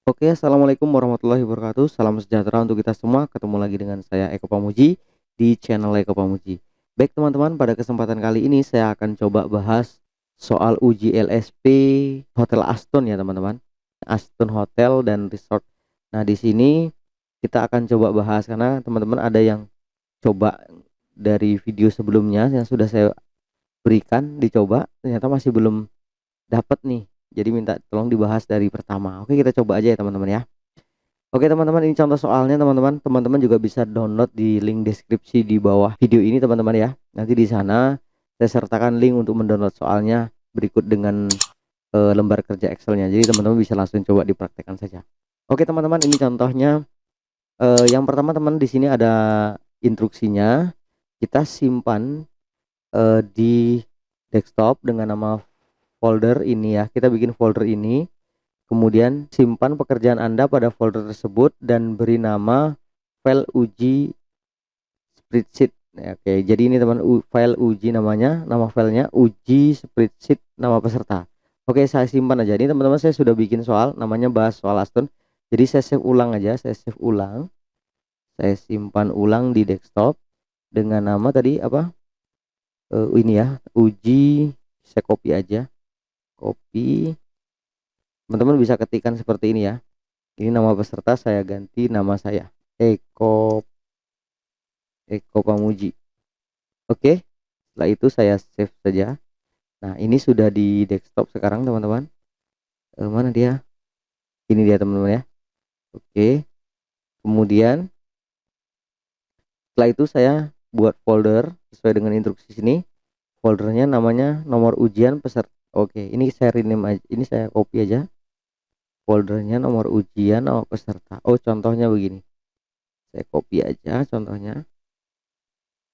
Oke, assalamualaikum warahmatullahi wabarakatuh. Salam sejahtera untuk kita semua. Ketemu lagi dengan saya Eko Pamuji di channel Eko Pamuji. Baik teman-teman, pada kesempatan kali ini saya akan coba bahas soal uji LSP Hotel Aston ya teman-teman. Aston Hotel dan Resort. Nah di sini kita akan coba bahas karena teman-teman ada yang coba dari video sebelumnya yang sudah saya berikan dicoba ternyata masih belum dapat nih. Jadi minta tolong dibahas dari pertama. Oke, kita coba aja ya teman-teman ya. Oke teman-teman, ini contoh soalnya teman-teman. Teman-teman juga bisa download di link deskripsi di bawah video ini teman-teman ya. Nanti di sana saya sertakan link untuk mendownload soalnya berikut dengan lembar kerja Excelnya. Jadi teman-teman bisa langsung coba dipraktekkan saja. Oke teman-teman, ini contohnya. Yang pertama teman di sini ada instruksinya. Kita simpan di desktop dengan nama folder ini ya. Kita bikin folder ini. Kemudian simpan pekerjaan Anda pada folder tersebut dan beri nama file uji spreadsheet. Ya, oke, jadi ini teman file uji namanya, nama filenya uji spreadsheet nama peserta. Oke, saya simpan aja. Ini teman-teman saya sudah bikin soal namanya bahas soal Aston. Jadi saya save ulang aja, saya save ulang. Saya simpan ulang di desktop dengan nama tadi apa? Ini ya, uji. Saya copy aja. Copy. Teman-teman bisa ketikkan seperti ini ya. Ini nama peserta, saya ganti nama saya Eko Pamuji. Oke, setelah itu saya save saja. Nah ini sudah di desktop sekarang teman-teman. Mana dia? Ini dia teman-teman ya. Oke, kemudian setelah itu saya buat folder sesuai dengan instruksi sini. Foldernya namanya nomor ujian peserta. Oke, ini saya rename aja, ini saya copy aja. Foldernya nomor ujian nama peserta. Oh, contohnya begini, saya copy aja contohnya.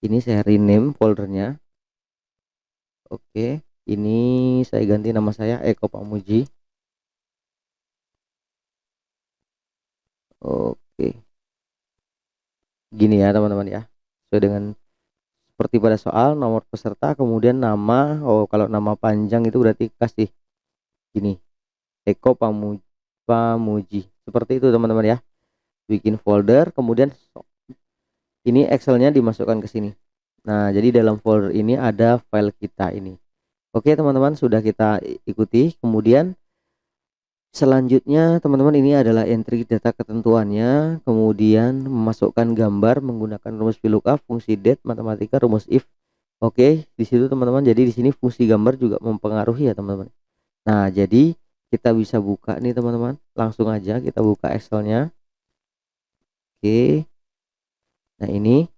Ini saya rename foldernya. Oke, ini saya ganti nama saya Eko Pamuji. Oke, gini ya teman-teman ya. Sesuai dengan seperti pada soal nomor peserta, kemudian nama. Oh, kalau nama panjang itu berarti kasih gini, Eko Pamuji. Seperti itu teman-teman ya. Bikin folder, kemudian ini Excelnya dimasukkan ke sini. Nah, jadi dalam folder ini ada file kita ini. Oke teman-teman, sudah kita ikuti. Kemudian selanjutnya teman-teman ini adalah entry data ketentuannya, kemudian memasukkan gambar menggunakan rumus VLOOKUP, fungsi DET, matematika, rumus if. Oke, di situ teman-teman. Jadi di sini fungsi gambar juga mempengaruhi ya teman-teman. Nah, jadi kita bisa buka nih teman-teman. Langsung aja kita buka Excelnya. Oke. Nah, ini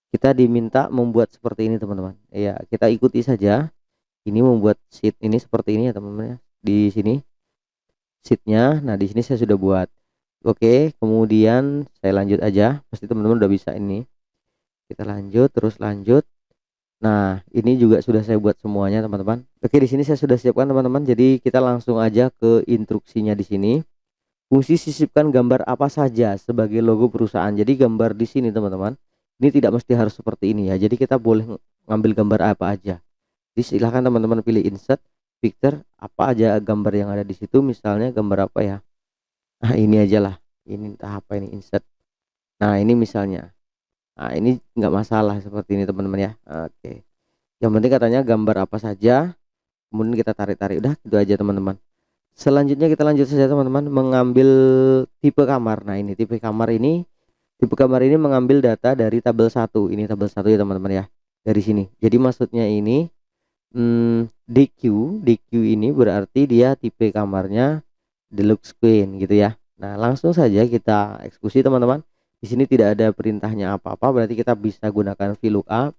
kita diminta membuat seperti ini teman-teman. Ya, kita ikuti saja. Ini membuat sheet ini seperti ini ya teman-teman ya. Di sini sheetnya. Nah di sini saya sudah buat. Oke, kemudian saya lanjut aja. Pasti teman-teman udah bisa ini. Kita lanjut, terus lanjut. Nah ini juga sudah saya buat semuanya teman-teman. Oke, di sini saya sudah siapkan teman-teman. Jadi kita langsung aja ke instruksinya di sini. Fungsi sisipkan gambar apa saja sebagai logo perusahaan. Jadi gambar di sini teman-teman. Ini tidak mesti harus seperti ini ya. Jadi kita boleh ngambil gambar apa aja. Jadi silahkan teman-teman pilih insert picture, apa aja gambar yang ada di situ. Misalnya gambar apa ya? Nah ini aja lah, ini entah apa ini, insert. Nah ini misalnya, nah ini nggak masalah seperti ini teman-teman ya. Oke, yang penting katanya gambar apa saja, kemudian kita tarik-tarik, udah gitu aja teman-teman. Selanjutnya kita lanjut saja teman-teman, mengambil tipe kamar. Nah ini tipe kamar ini mengambil data dari tabel 1. Ini tabel 1 ya teman-teman ya, dari sini. Jadi maksudnya ini DQ ini berarti dia tipe kamarnya deluxe queen gitu ya. Nah langsung saja kita eksekusi teman-teman. Di sini tidak ada perintahnya apa-apa, berarti kita bisa gunakan VLOOKUP,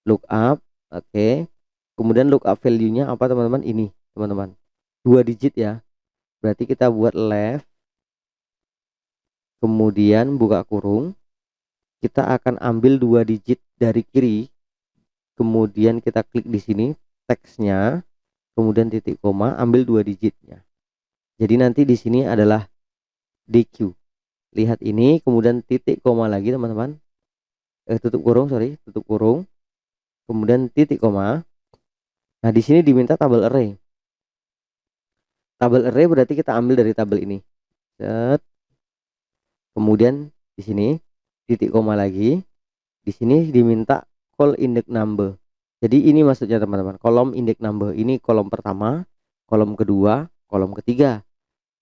lookup. Oke, kemudian lookup value-nya apa teman-teman? Ini teman-teman 2 digit ya, berarti kita buat left, kemudian buka kurung. Kita akan ambil 2 digit dari kiri, kemudian kita klik di sini teksnya, kemudian titik koma, ambil 2 digitnya. Jadi nanti di sini adalah DQ. Lihat ini, kemudian titik koma lagi teman-teman. Tutup kurung, sorry, tutup kurung. Kemudian titik koma. Nah, di sini diminta tabel array. tabel array berarti kita ambil dari tabel ini. Set. Kemudian di sini titik koma lagi. Di sini diminta call index number. Jadi ini maksudnya teman-teman, kolom index number ini kolom pertama, kolom kedua, kolom ketiga,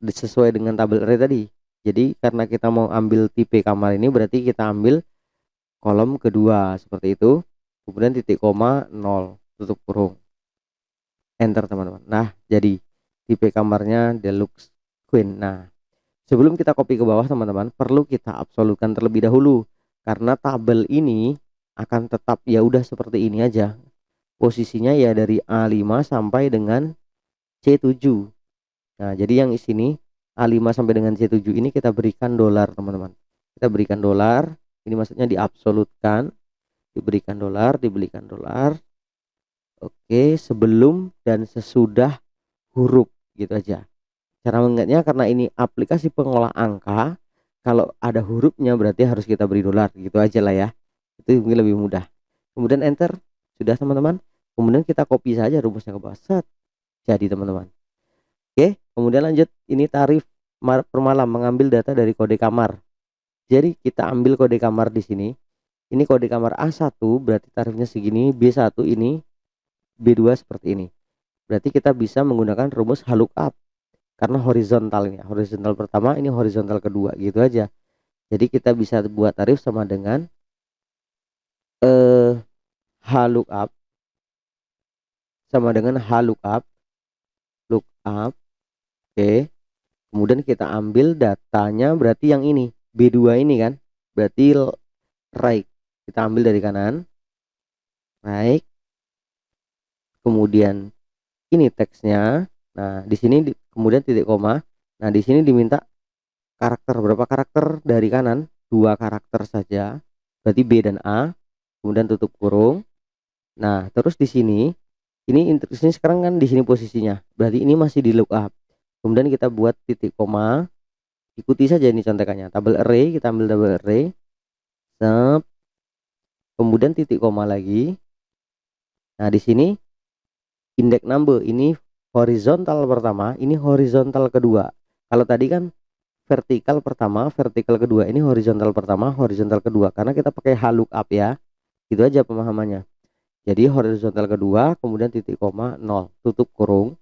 sesuai dengan tabel array tadi. Jadi karena kita mau ambil tipe kamar ini berarti kita ambil kolom kedua seperti itu. Kemudian titik koma 0 tutup kurung, enter teman-teman. Nah, jadi tipe kamarnya deluxe queen. Nah, sebelum kita copy ke bawah teman-teman, perlu kita absolutkan terlebih dahulu karena tabel ini akan tetap ya udah seperti ini aja. Posisinya ya dari A5 sampai dengan C7. Nah, jadi yang di sini A5 sampai dengan C7 ini kita berikan dolar teman-teman. Kita berikan dolar, ini maksudnya diabsolutkan, diberikan dolar, diberikan dolar. Oke, sebelum dan sesudah huruf gitu aja. Cara mengingatnya karena ini aplikasi pengolah angka, kalau ada hurufnya berarti harus kita beri dolar gitu aja lah ya. Itu mungkin lebih mudah. Kemudian enter, sudah teman-teman. Kemudian kita copy saja rumusnya ke bawah. Set. Jadi teman-teman. Oke, kemudian lanjut. Ini tarif per malam mengambil data dari kode kamar. Jadi kita ambil kode kamar di sini. Ini kode kamar A1 berarti tarifnya segini, B1 ini, B2 seperti ini. Berarti kita bisa menggunakan rumus lookup karena horizontalnya. Horizontal pertama, ini horizontal kedua gitu aja. Jadi kita bisa buat tarif sama dengan lookup sama dengan lookup. Oke. Kemudian kita ambil datanya berarti yang ini B2 ini kan. Berarti right. Kita ambil dari kanan. Right. Kemudian ini teksnya. Nah, di sini kemudian titik koma. Nah, di sini diminta karakter, berapa karakter dari kanan? 2 karakter saja. Berarti B dan A. Kemudian tutup kurung. Nah, terus di sini ini instruksinya sekarang kan di sini posisinya. Berarti ini masih di lookup. Kemudian kita buat titik koma. Ikuti saja ini contekannya. Tabel array, kita ambil tabel array. Sep. Kemudian titik koma lagi. Nah, di sini index number ini horizontal pertama, ini horizontal kedua. Kalau tadi kan vertikal pertama, vertikal kedua, ini horizontal pertama, horizontal kedua. Karena kita pakai lookup ya. Itu aja pemahamannya. Jadi horizontal kedua, kemudian titik koma 0, tutup kurung,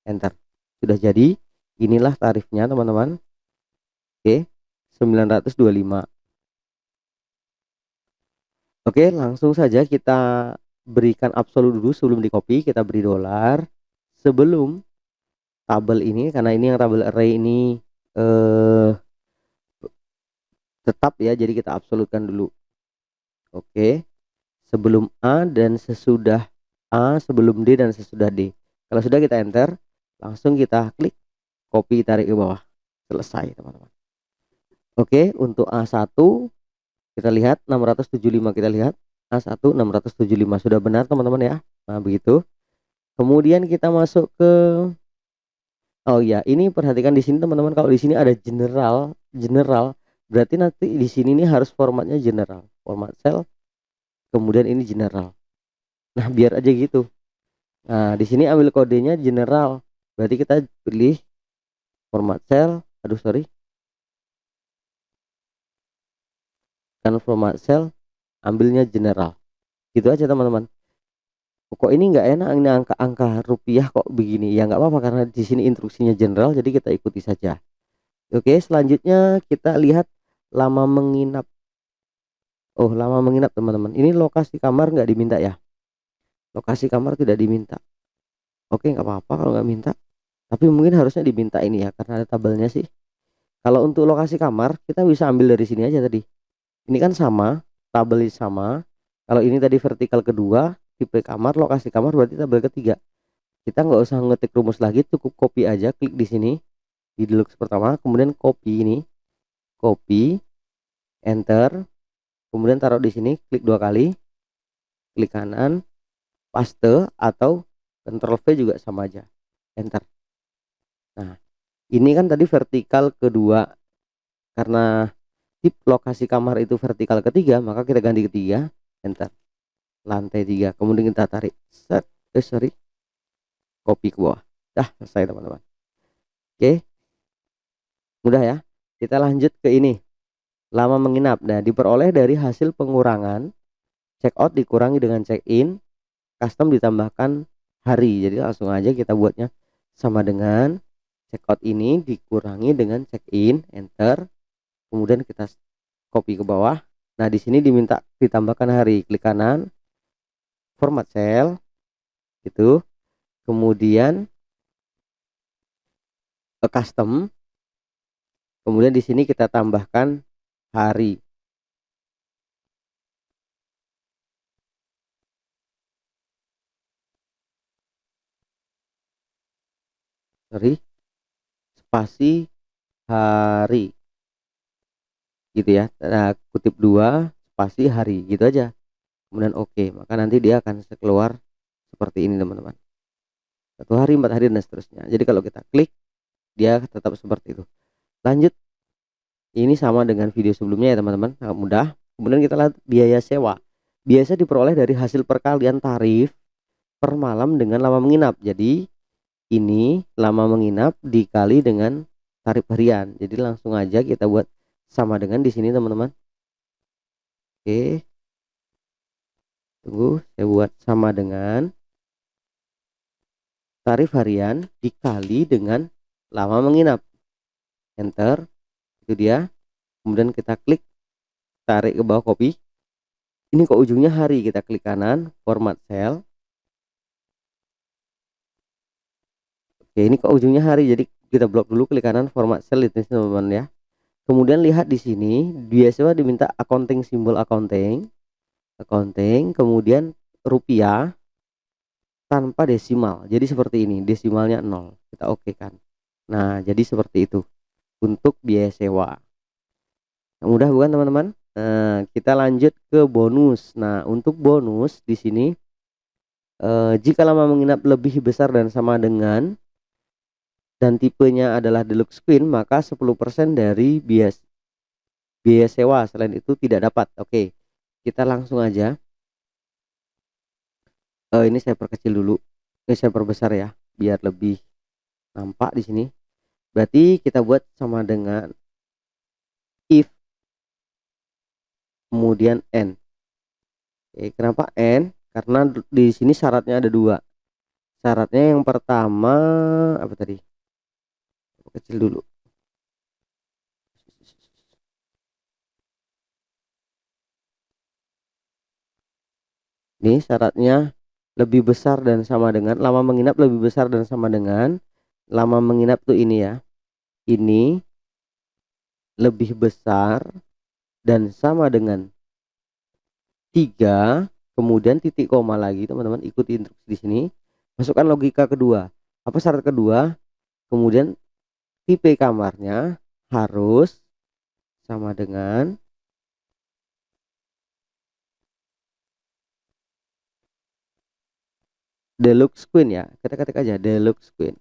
enter. Sudah jadi. Inilah tarifnya teman-teman. Oke, 925. Oke, langsung saja kita berikan absolut dulu sebelum di copy. Kita beri dolar sebelum tabel ini, karena ini yang tabel array ini tetap ya, jadi kita absolutkan dulu. Oke, sebelum A dan sesudah A, sebelum D dan sesudah D. Kalau sudah kita enter, langsung kita klik copy, tarik ke bawah, selesai teman-teman. Oke, untuk A1 kita lihat 675, kita lihat A1 675 sudah benar teman-teman ya. Nah, begitu. Kemudian kita masuk ke, oh ya, ini perhatikan di sini teman-teman, kalau di sini ada general, berarti nanti di sini nih harus formatnya general, format cell, kemudian ini general. Nah, biar aja gitu. Nah, di sini ambil kodenya general, berarti kita pilih format cell, aduh sorry, kan format cell, ambilnya general. Gitu aja teman-teman. Kok ini nggak enak, ini angka-angka rupiah kok begini ya, nggak apa-apa karena di sini instruksinya general, jadi kita ikuti saja. Oke, selanjutnya kita lihat lama menginap. Oh, lama menginap teman-teman, ini lokasi kamar nggak diminta ya, lokasi kamar tidak diminta. Oke, nggak apa-apa kalau nggak minta, tapi mungkin harusnya diminta ini ya karena ada tabelnya sih. Kalau untuk lokasi kamar kita bisa ambil dari sini aja tadi, ini kan sama, tabelnya sama. Kalau ini tadi vertikal kedua, tipe kamar, lokasi kamar berarti tabel ketiga. Kita nggak usah ngetik rumus lagi, cukup copy aja, klik di sini di deluxe pertama, kemudian copy ini, copy, enter, kemudian taruh di sini, klik 2 kali, klik kanan, paste atau Ctrl V juga sama aja, enter. Nah, ini kan tadi vertikal kedua, karena tip lokasi kamar itu vertikal ketiga, maka kita ganti ketiga, enter. Lantai 3, kemudian kita tarik set, sorry, copy ke bawah. Dah selesai teman-teman. Oke, mudah ya. Kita lanjut ke ini, lama menginap. Nah, diperoleh dari hasil pengurangan check out dikurangi dengan check in, custom ditambahkan hari. Jadi langsung aja kita buatnya sama dengan check out ini dikurangi dengan check in, enter. Kemudian kita copy ke bawah. Nah, di sini diminta ditambahkan hari, klik kanan, format cell gitu. Kemudian ke custom. Kemudian di sini kita tambahkan hari. Sorry, spasi hari gitu ya. Nah, kutip 2 spasi hari gitu aja. Kemudian oke, maka nanti dia akan keluar seperti ini teman-teman. 1 hari, 4 hari dan seterusnya. Jadi kalau kita klik dia tetap seperti itu. Lanjut, ini sama dengan video sebelumnya ya teman-teman, sangat mudah. Kemudian kita lihat biaya sewa. Biasa diperoleh dari hasil perkalian tarif per malam dengan lama menginap. Jadi ini lama menginap dikali dengan tarif harian. Jadi langsung aja kita buat sama dengan di sini teman-teman. Oke, tunggu saya buat sama dengan tarif harian dikali dengan lama menginap. Enter, itu dia. Kemudian kita klik, tarik ke bawah, copy. Ini kok ujungnya hari, kita klik kanan, format cell. Oke, ini kok ujungnya hari, jadi kita blok dulu, klik kanan, format cell itu teman-teman ya. Kemudian lihat di sini, biasanya diminta accounting, simbol accounting, kemudian rupiah tanpa desimal. Jadi seperti ini, desimalnya 0. Kita oke kan. Nah, jadi seperti itu untuk biaya sewa. Mudah bukan teman-teman? Nah, kita lanjut ke bonus. Nah, untuk bonus di sini jika lama menginap lebih besar dan sama dengan dan tipenya adalah deluxe queen, maka 10% dari biaya sewa. Selain itu tidak dapat. Oke, kita langsung aja. Ini saya perkecil dulu. Ini saya perbesar ya, biar lebih nampak di sini. Berarti kita buat sama dengan if kemudian n. Oke, kenapa n? Karena di sini syaratnya ada 2. Syaratnya yang pertama apa tadi? Kecil dulu. Ini syaratnya lebih besar dan sama dengan lama menginap, lebih besar dan sama dengan lama menginap tuh ini ya. Ini lebih besar dan sama dengan 3, kemudian titik koma lagi teman-teman, ikuti instruksi di sini. Masukkan logika kedua. Apa syarat kedua? Kemudian tipe kamarnya harus sama dengan deluxe queen ya. Kita ketik aja deluxe queen.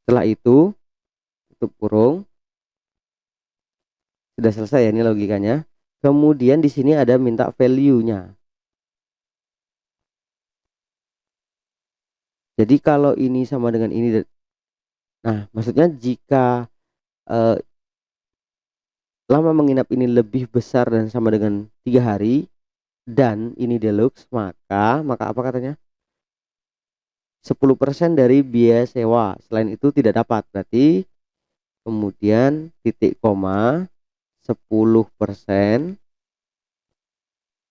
Setelah itu tutup kurung. Sudah selesai ya ini logikanya. Kemudian di sini ada minta value-nya. Jadi kalau ini sama dengan ini, nah maksudnya jika eh, lama menginap ini lebih besar dan sama dengan 3 hari dan ini deluxe, maka apa katanya? 10% dari biaya sewa. Selain itu tidak dapat. Berarti kemudian titik koma 10%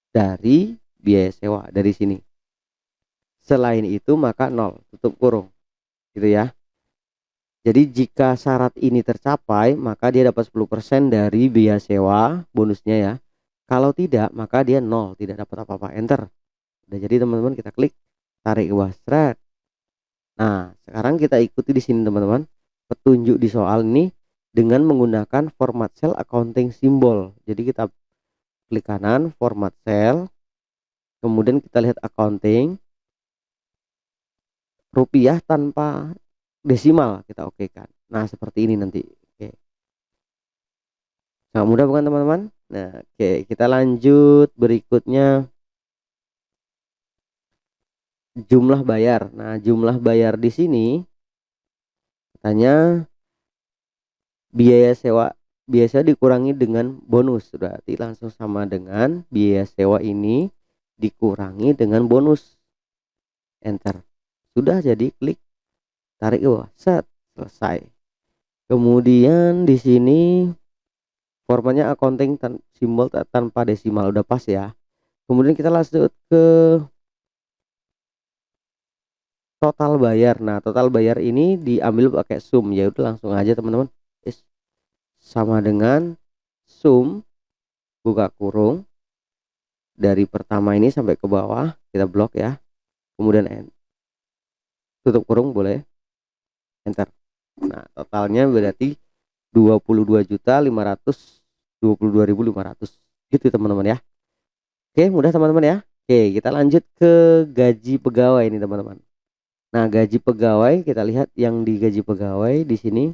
dari biaya sewa dari sini. Selain itu maka 0, tutup kurung. Gitu ya. Jadi jika syarat ini tercapai, maka dia dapat 10% dari biaya sewa bonusnya ya. Kalau tidak, maka dia 0, tidak dapat apa-apa. Enter. Udah jadi teman-teman, kita klik, tarik ke bawah, stret. Nah, sekarang kita ikuti di sini teman-teman, petunjuk di soal ini dengan menggunakan format cell accounting simbol. Jadi kita klik kanan, format cell, kemudian kita lihat accounting, rupiah tanpa desimal, kita oke kan. Nah, seperti ini nanti. Oke. Nah, mudah bukan teman-teman? Nah, oke, kita lanjut berikutnya, jumlah bayar. Nah, jumlah bayar di sini katanya biaya sewa biasa dikurangi dengan bonus, berarti langsung sama dengan biaya sewa ini dikurangi dengan bonus. Enter. Sudah, jadi klik, tarik ke bawah, set, selesai. Kemudian di sini formatnya accounting simbol tanpa desimal, udah pas ya. Kemudian kita lanjut ke total bayar. Nah, total bayar ini diambil pakai sum, ya udah langsung aja teman-teman. Sama dengan sum buka kurung dari pertama ini sampai ke bawah, kita blok ya. Kemudian tutup kurung, boleh, enter. Nah, totalnya berarti 22.522.500 gitu teman-teman ya. Oke, mudah teman-teman ya. Oke, kita lanjut ke gaji pegawai ini teman-teman. Nah, gaji pegawai, kita lihat yang di gaji pegawai di sini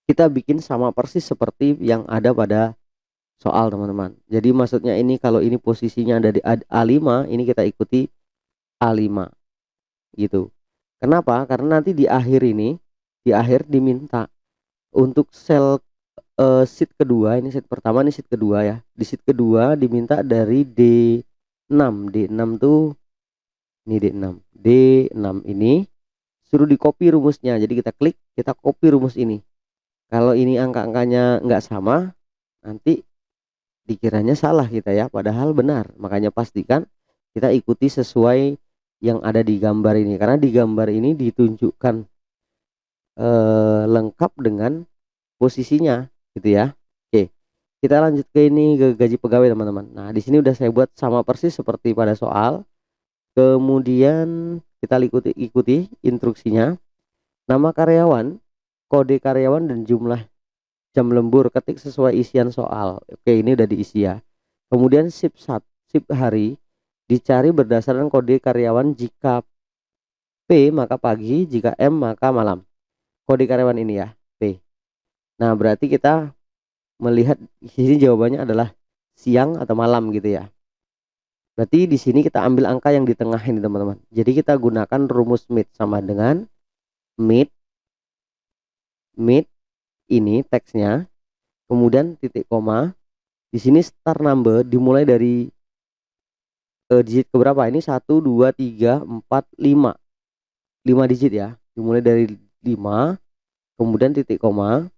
kita bikin sama persis seperti yang ada pada soal teman-teman. Jadi maksudnya ini, kalau ini posisinya ada di A5, ini kita ikuti A5 gitu. Kenapa? Karena nanti di akhir ini, di akhir diminta untuk sel sheet kedua, ini sheet pertama, ini sheet kedua ya. Di sheet kedua diminta dari D6. D6 tuh ini D6. D6 ini suruh di copy rumusnya. Jadi kita klik, kita copy rumus ini. Kalau ini angka-angkanya nggak sama, nanti dikiranya salah kita ya, padahal benar. Makanya pastikan kita ikuti sesuai yang ada di gambar ini, karena di gambar ini ditunjukkan lengkap dengan posisinya gitu ya. Oke, kita lanjut ke ini, ke gaji pegawai teman-teman. Nah, di sini udah saya buat sama persis seperti pada soal. Kemudian kita ikuti instruksinya. Nama karyawan, kode karyawan, dan jumlah jam lembur ketik sesuai isian soal. Oke, ini udah diisi ya. Kemudian shift hari dicari berdasarkan kode karyawan, jika P maka pagi, jika M maka malam. Kode karyawan ini ya, P. Nah, berarti kita melihat di sini jawabannya adalah siang atau malam gitu ya. Berarti di sini kita ambil angka yang di tengah ini teman-teman. Jadi kita gunakan rumus mid, sama dengan mid ini teksnya, kemudian titik koma. Di sini start number dimulai dari digit keberapa? Ini 1 2 3 4 5. 5 digit ya. Dimulai dari 5, kemudian titik koma.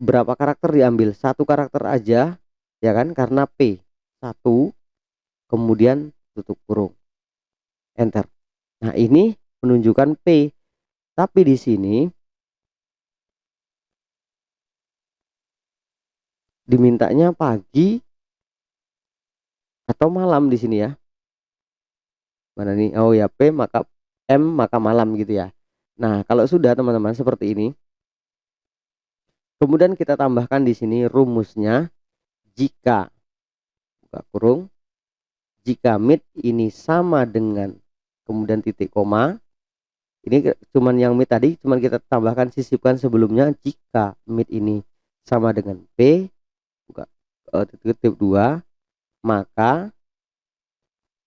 Berapa karakter diambil? Satu karakter aja ya kan, karena P 1, kemudian tutup kurung, enter. Nah, ini menunjukkan P, tapi di sini dimintanya pagi atau malam di sini ya. Mana nih? Oh ya, P maka M maka malam gitu ya. Nah, kalau sudah teman-teman seperti ini, kemudian kita tambahkan di sini rumusnya, jika buka kurung, jika mid ini sama dengan, kemudian titik koma. Ini cuman yang mid tadi, cuman kita tambahkan, sisipkan sebelumnya, jika mid ini sama dengan P buka titik 2 maka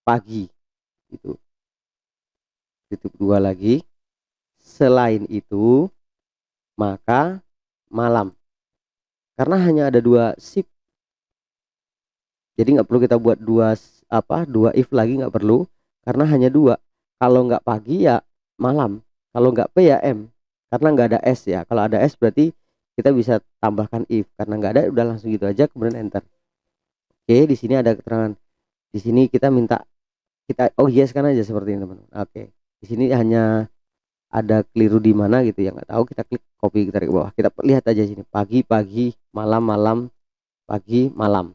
pagi itu. Titik 2 lagi, selain itu maka malam. Karena hanya ada 2 shift, jadi nggak perlu kita buat dua if lagi, nggak perlu, karena hanya 2. Kalau nggak pagi ya malam, kalau nggak P ya M, karena nggak ada S ya. Kalau ada S berarti kita bisa tambahkan if, karena nggak ada udah langsung gitu aja, kemudian enter. Oke, di sini ada keterangan. Di sini kita minta, kita yes kan aja seperti ini teman-teman. Oke, di sini hanya ada keliru di mana gitu ya, nggak tahu, kita klik copy, kita tarik ke bawah, kita lihat aja sini, pagi pagi, malam malam, pagi malam.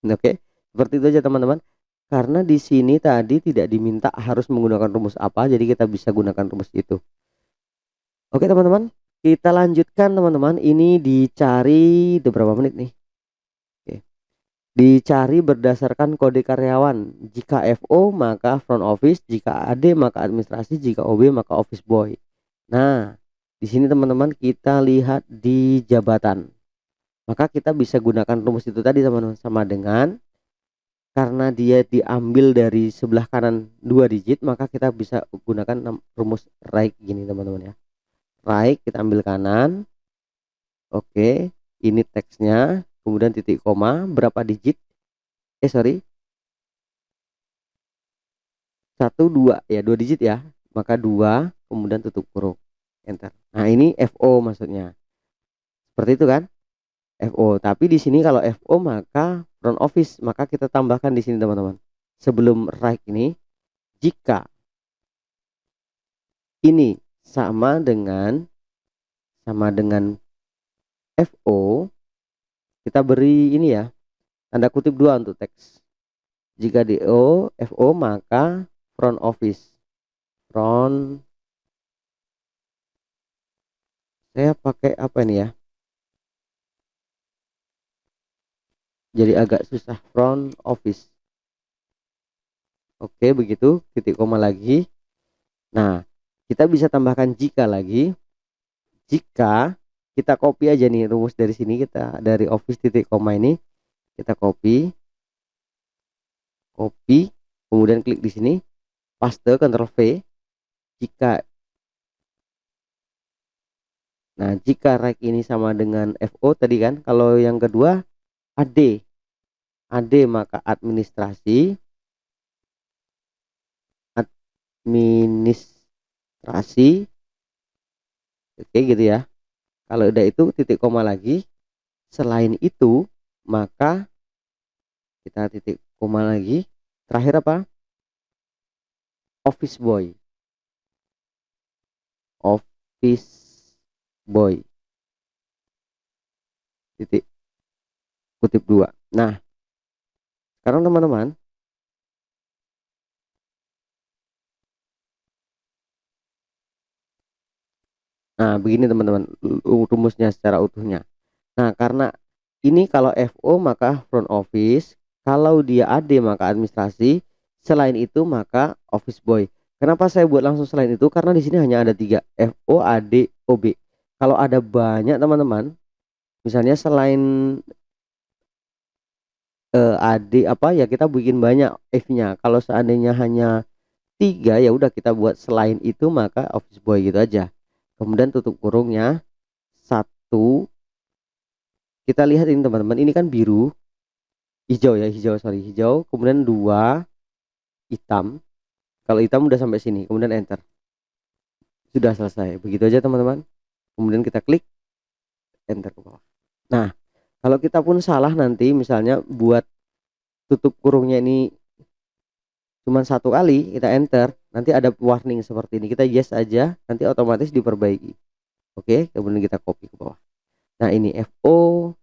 Oke, seperti itu aja teman-teman. Karena di sini tadi tidak diminta harus menggunakan rumus apa, jadi kita bisa gunakan rumus itu. Oke teman-teman, kita lanjutkan teman-teman. Ini dicari berapa menit nih? Oke. Dicari berdasarkan kode karyawan. Jika FO maka front office, jika AD maka administrasi, jika OB maka office boy. Nah, di sini teman-teman kita lihat di jabatan. maka kita bisa gunakan rumus itu tadi teman-teman, sama dengan karena dia diambil dari sebelah kanan 2 digit, maka kita bisa gunakan rumus right gini teman-teman ya. Right kita ambil kanan. Oke, ini teksnya, kemudian titik koma berapa digit? Sorry. 1 2 ya, 2 digit ya. Maka 2 kemudian tutup kurung. Enter. Nah, ini FO maksudnya. Seperti itu kan? FO. Tapi di sini kalau FO maka front office, maka kita tambahkan di sini teman-teman. Sebelum right ini, jika ini sama dengan FO, kita beri ini ya, tanda kutip 2 untuk teks. Jika DO FO maka front office. Saya pakai apa ini ya? Jadi agak susah, front office. Oke, begitu, titik koma lagi. Nah, kita bisa tambahkan jika lagi. Jika kita copy aja nih rumus dari sini, kita dari office titik koma ini kita copy, kemudian klik di sini, paste, Ctrl V. Jika right ini sama dengan FO tadi kan, kalau yang kedua AD maka administrasi oke gitu ya. Kalau udah itu titik koma lagi. Selain itu maka kita titik koma lagi. Terakhir apa? Office boy titik kutip 2. Nah, sekarang teman-teman, nah begini teman-teman rumusnya secara utuhnya. Nah, karena ini kalau FO maka front office, kalau dia AD maka administrasi, selain itu maka office boy. Kenapa saya buat langsung selain itu? Karena di sini hanya ada 3, FO, AD, OB. Kalau ada banyak teman-teman, misalnya selain AD apa ya, kita bikin banyak F-nya. Kalau seandainya hanya 3 ya udah kita buat selain itu maka office boy gitu aja. Kemudian tutup kurungnya 1. Kita lihat ini teman-teman, ini kan hijau. Kemudian 2 hitam. Kalau hitam udah sampai sini, kemudian enter. Sudah selesai. Begitu aja teman-teman. Kemudian kita klik enter ke bawah. Nah, kalau kita pun salah nanti misalnya buat tutup kurungnya ini cuma 1 kali, kita enter, nanti ada warning seperti ini. Kita yes aja, nanti otomatis diperbaiki. Oke, kemudian kita copy ke bawah. Nah, ini FO,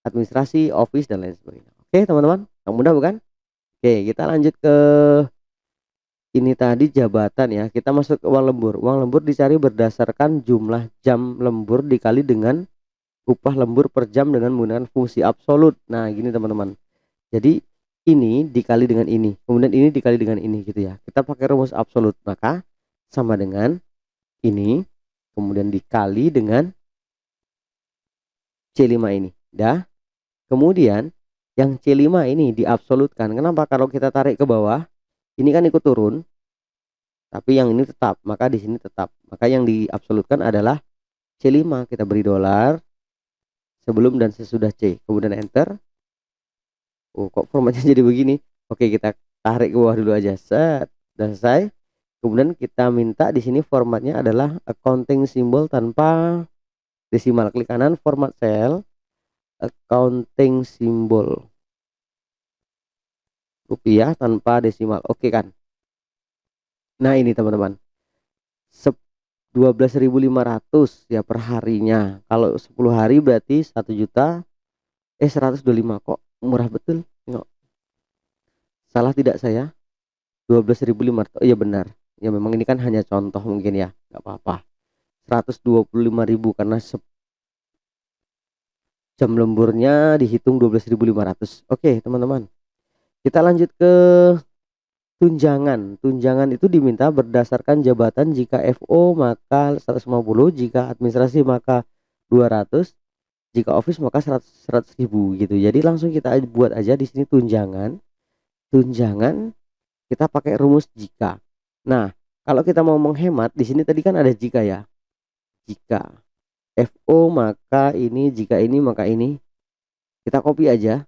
administrasi, office dan lain sebagainya. Oke, teman-teman, yang mudah bukan? Oke, kita lanjut ke ini tadi jabatan ya. Kita masuk ke uang lembur. Uang lembur dicari berdasarkan jumlah jam lembur dikali dengan upah lembur per jam dengan menggunakan fungsi absolut. Nah, gini teman-teman. Jadi ini dikali dengan ini, kemudian ini dikali dengan ini gitu ya. Kita pakai rumus absolut, maka sama dengan ini, kemudian dikali dengan C5 ini. Dah. Kemudian yang C5 ini diabsolutkan. Kenapa? Kalau kita tarik ke bawah, ini kan ikut turun, tapi yang ini tetap, maka di sini tetap. Maka yang diabsolutkan adalah C5. Kita beri dolar sebelum dan sesudah C, kemudian enter. Oh, kok formatnya jadi begini? Oke, kita tarik ke bawah dulu aja. Set, sudah selesai. Kemudian kita minta di sini formatnya adalah accounting symbol tanpa desimal. Klik kanan, format cell, accounting symbol rupiah tanpa desimal. Oke kan? Nah, ini teman-teman, 12.500 ya per harinya. Kalau 10 hari berarti 1 juta 125. Kok murah betul? Nggak. Salah tidak saya? 12.500. Oh iya benar. Ya memang ini kan hanya contoh mungkin ya, nggak apa-apa. 125.000 karena jam lemburnya dihitung 12.500. Oke teman-teman, kita lanjut ke tunjangan. Tunjangan itu diminta berdasarkan jabatan. Jika FO maka 150, jika administrasi maka 200, Jika office maka 100.000 gitu. Jadi langsung kita buat aja di sini tunjangan. Tunjangan kita pakai rumus jika. Nah, kalau kita mau menghemat di sini tadi kan ada jika ya. Jika FO maka ini, jika ini maka ini. Kita copy aja.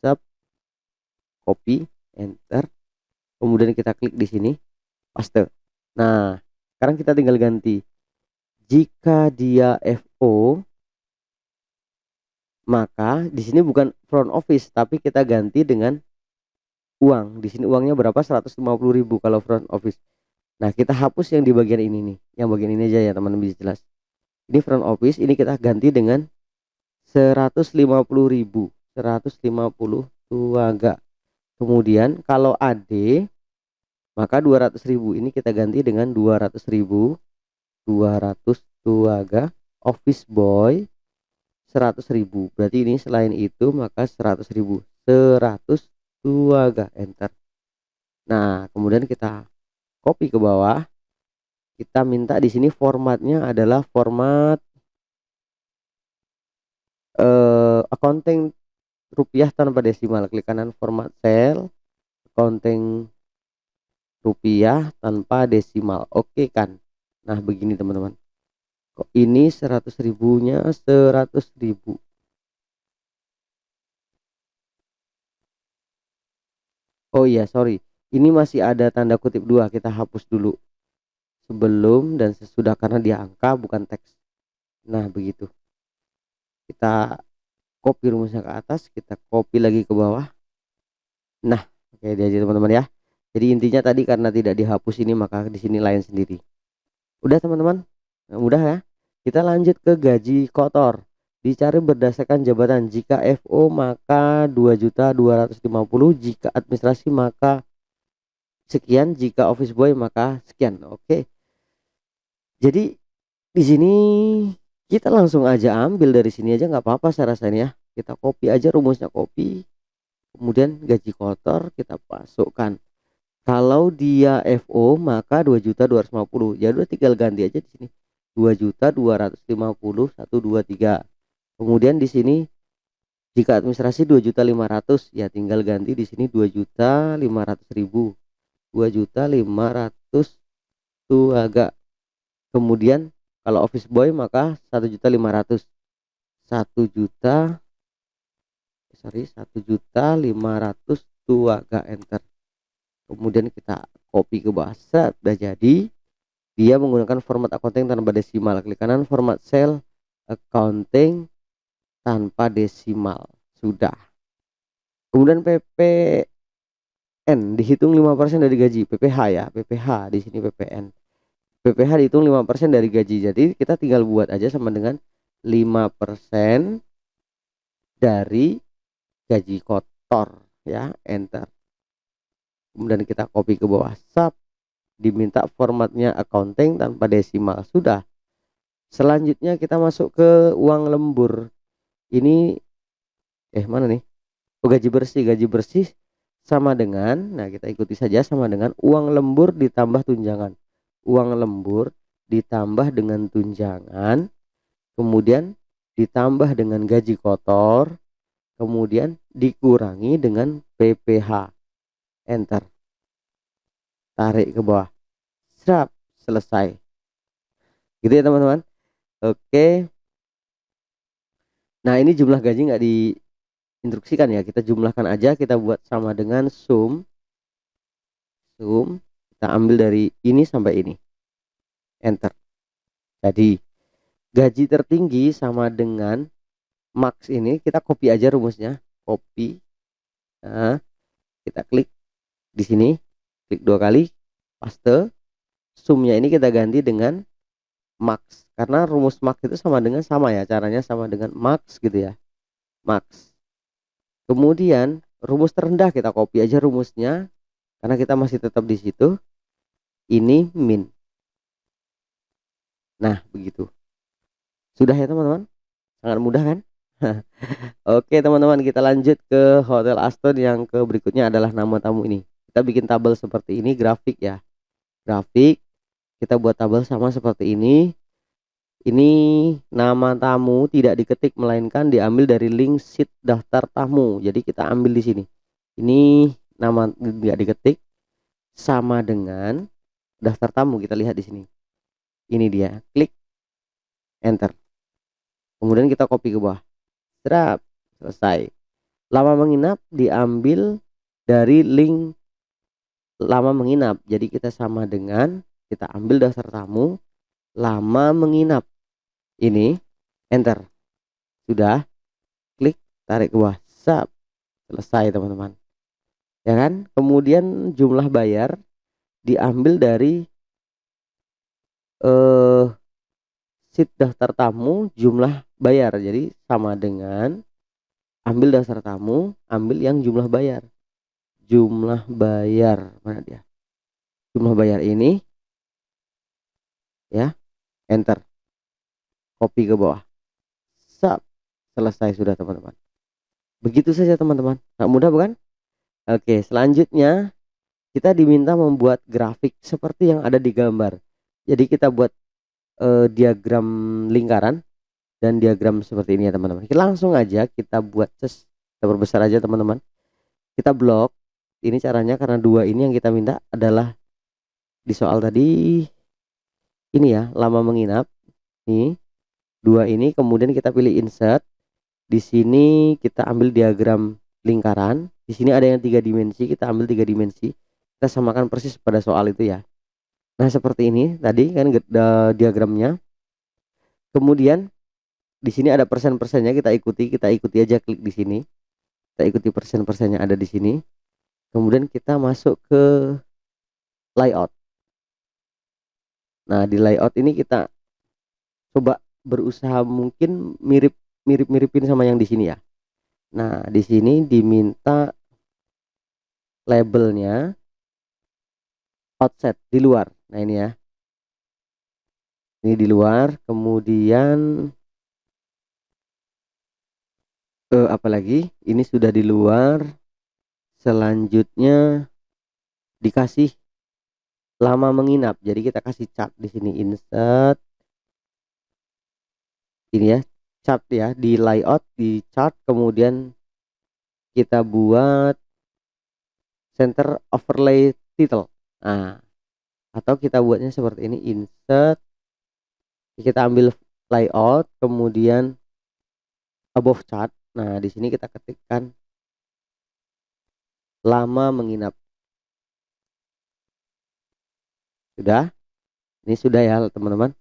Sub copy, enter. Kemudian kita klik di sini, paste. Nah, sekarang kita tinggal ganti. Jika dia FO maka di sini bukan front office tapi kita ganti dengan uang. Di sini uangnya berapa? 150.000 kalau front office. Nah, kita hapus yang di bagian ini nih. Yang bagian ini aja ya, teman-teman, bisa jelas. Ini front office, ini kita ganti dengan 150.000. 150 tuaga. Kemudian kalau AD maka 200.000. Ini kita ganti dengan 200.000. 200 tuaga. Office boy 100.000. Berarti ini selain itu maka 100.000. 100 tuaga, enter. Nah, kemudian kita copy ke bawah. Kita minta di sini formatnya adalah format accounting rupiah tanpa desimal. Klik kanan format cell, accounting rupiah tanpa desimal. Oke kan? Nah, begini teman-teman. Kok ini 100.000-nya 100.000. Oh iya, sorry. Ini masih ada tanda kutip 2. Kita hapus dulu. Sebelum dan sesudah karena dia angka bukan teks. Nah, begitu. Kita copy rumusnya ke atas, kita copy lagi ke bawah. Nah, oke dia aja teman-teman ya. Jadi intinya tadi karena tidak dihapus ini maka di sini lain sendiri. Udah teman-teman? Nah, mudah ya. Kita lanjut ke gaji kotor. Dicari berdasarkan jabatan. Jika FO maka 2.250.000, jika administrasi maka sekian, jika office boy maka sekian. Oke. Jadi di sini kita langsung aja ambil dari sini aja nggak apa-apa saya rasain ya. Kita copy aja rumusnya, copy. Kemudian gaji kotor kita masukkan. Kalau dia FO maka 2.250.000. Ya udah tinggal ganti aja di sini. 2.250.123. Kemudian di sini jika administrasi 2.500.000 ya tinggal ganti di sini 2.500.000. 2.500.000 tuh agak. Kemudian kalau office boy maka 1.500.000. 1.500.000 tuh agak, enter. Kemudian kita copy ke bawah. Sudah jadi. Dia menggunakan format accounting tanpa desimal. Klik kanan format cell accounting tanpa desimal. Sudah. Kemudian PPN dihitung 5% dari gaji. PPH ya, PPH di sini PPN. PPH dihitung 5% dari gaji. Jadi kita tinggal buat aja sama dengan 5% dari gaji kotor ya, enter. Kemudian kita copy ke bawah. Sub, diminta formatnya accounting tanpa desimal. Sudah. Selanjutnya kita masuk ke uang lembur. Ini mana nih? Oh, gaji bersih. Gaji bersih sama dengan, nah kita ikuti saja, sama dengan uang lembur ditambah tunjangan. Uang lembur ditambah dengan tunjangan, kemudian ditambah dengan gaji kotor, kemudian dikurangi dengan PPH. Enter. Tarik ke bawah. Serap, selesai. Gitu ya teman-teman. Oke. Nah, ini jumlah gaji nggak diinstruksikan ya. Kita jumlahkan aja. Kita buat sama dengan sum. Kita ambil dari ini sampai ini. Enter. Jadi gaji tertinggi sama dengan max ini. Kita copy aja rumusnya. Copy. Nah, kita klik di sini. Klik 2 kali. Paste. Sumnya ini kita ganti dengan max. Karena rumus max itu sama ya. Caranya sama dengan max gitu ya. Max. Kemudian rumus terendah kita copy aja rumusnya. Karena kita masih tetap di situ. Ini min. Nah, begitu. Sudah ya teman-teman? Sangat mudah kan? Oke teman-teman, kita lanjut ke Hotel Aston. Yang ke berikutnya adalah nama tamu ini. Kita bikin tabel seperti ini, grafik ya. Grafik. Kita buat tabel sama seperti ini. Ini nama tamu tidak diketik melainkan diambil dari link sheet daftar tamu. Jadi kita ambil di sini. Ini nama tidak diketik sama dengan daftar tamu. Kita lihat di sini. Ini dia. Klik enter. Kemudian kita copy ke bawah. Serap. Selesai. Lama menginap diambil dari link lama menginap. Jadi kita sama dengan kita ambil daftar tamu lama menginap. Ini enter. Sudah, klik tarik ke bawah. Sap. Selesai teman-teman. Ya kan? Kemudian jumlah bayar diambil dari sheet daftar tamu jumlah bayar. Jadi sama dengan ambil daftar tamu, ambil yang jumlah bayar. Jumlah bayar mana dia? Jumlah bayar ini ya, enter. Copy ke bawah. Sap. Selesai sudah teman-teman. Begitu saja teman-teman. Nah, mudah bukan? Oke, selanjutnya kita diminta membuat grafik seperti yang ada di gambar. Jadi kita buat diagram lingkaran dan diagram seperti ini ya teman-teman. Langsung aja kita buat kita perbesar aja teman-teman. Kita blok. Ini caranya karena dua ini yang kita minta adalah di soal tadi ini ya, lama menginap. Nih, dua ini kemudian kita pilih insert. Di sini kita ambil diagram lingkaran. Di sini ada yang 3 dimensi, kita ambil 3 dimensi. Kita samakan persis pada soal itu ya. Nah, seperti ini tadi kan diagramnya. Kemudian di sini ada persen-persennya, kita ikuti aja, klik di sini. Kita ikuti persen-persennya ada di sini. Kemudian kita masuk ke layout. Nah, di layout ini kita coba berusaha mungkin miripin sama yang di sini ya. Nah, di sini diminta labelnya offset di luar. Nah, ini ya. Ini di luar, kemudian apalagi ini sudah di luar. Selanjutnya dikasih lama menginap. Jadi kita kasih chart di sini, insert. Ini ya, chart ya, di layout, di chart, kemudian kita buat center overlay title. Nah, atau kita buatnya seperti ini, insert. Kita ambil layout, kemudian above chart. Nah, di sini kita ketikkan lama menginap. Sudah? Ini sudah ya teman-teman.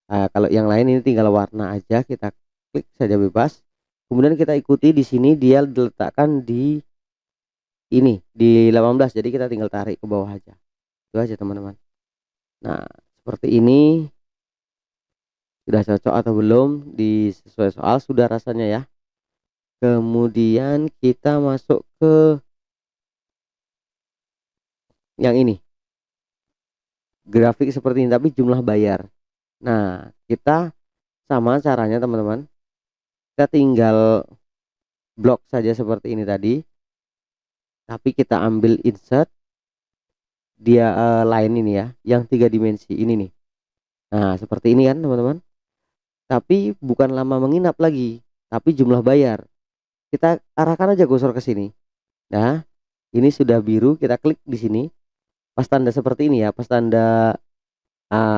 Nah, kalau yang lain ini tinggal warna aja, kita klik saja bebas. Kemudian kita ikuti di sini dia diletakkan di ini di 18. Jadi kita tinggal tarik ke bawah aja. Itu aja teman-teman. Nah, seperti ini sudah cocok atau belum di sesuai soal sudah rasanya ya. Kemudian kita masuk ke yang ini. Grafik seperti ini tapi jumlah bayar. Nah, kita sama caranya teman-teman. Kita tinggal blok saja seperti ini tadi. Tapi kita ambil insert dia lain ini ya, yang 3 dimensi ini nih. Nah, seperti ini kan teman-teman. Tapi bukan lama menginap lagi, tapi jumlah bayar. Kita arahkan aja kursor ke sini. Nah, ini sudah biru, kita klik di sini. Pas tanda seperti ini ya, pas tanda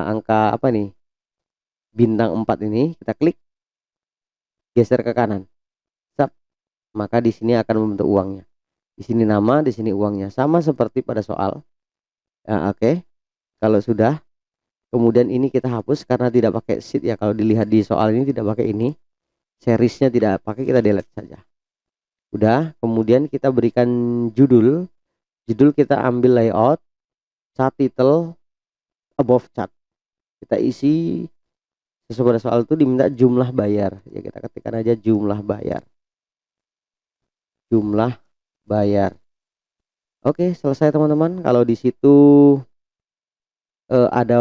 angka apa nih? Bintang 4 ini, kita klik geser ke kanan. Sap. Maka di sini akan membentuk uangnya. Di sini nama, di sini uangnya. Sama seperti pada soal. Nah, oke. Kalau sudah, kemudian ini kita hapus karena tidak pakai sheet ya. Kalau dilihat di soal ini tidak pakai ini. Seriesnya tidak pakai, kita delete saja. Udah, kemudian kita berikan judul. Judul kita ambil layout, chart title, above chart. Kita isi sesuai pada soal itu diminta jumlah bayar. Ya kita ketikkan aja jumlah bayar. Jumlah bayar. Oke, selesai teman-teman. Kalau di situ ada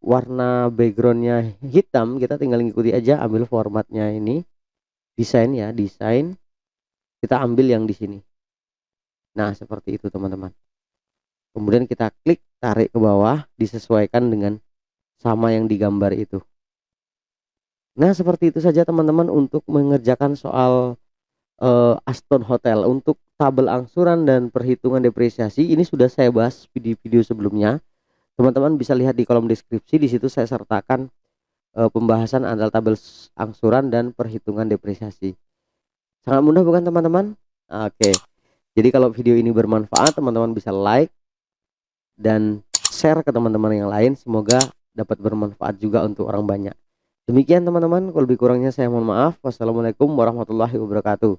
warna backgroundnya hitam, kita tinggal ngikuti aja, ambil formatnya ini, desain ya, desain. Kita ambil yang di sini. Nah, seperti itu teman-teman. Kemudian kita klik tarik ke bawah, disesuaikan dengan sama yang digambar itu. Nah, seperti itu saja teman-teman untuk mengerjakan soal Aston Hotel. Untuk tabel angsuran dan perhitungan depresiasi ini sudah saya bahas di video sebelumnya. Teman-teman bisa lihat di kolom deskripsi, di situ saya sertakan pembahasan antara tabel angsuran dan perhitungan depresiasi. Sangat mudah bukan teman-teman? Oke. Jadi kalau video ini bermanfaat, teman-teman bisa like dan share ke teman-teman yang lain. Semoga dapat bermanfaat juga untuk orang banyak. Demikian teman-teman, kalau lebih kurangnya saya mohon maaf. Wassalamualaikum warahmatullahi wabarakatuh.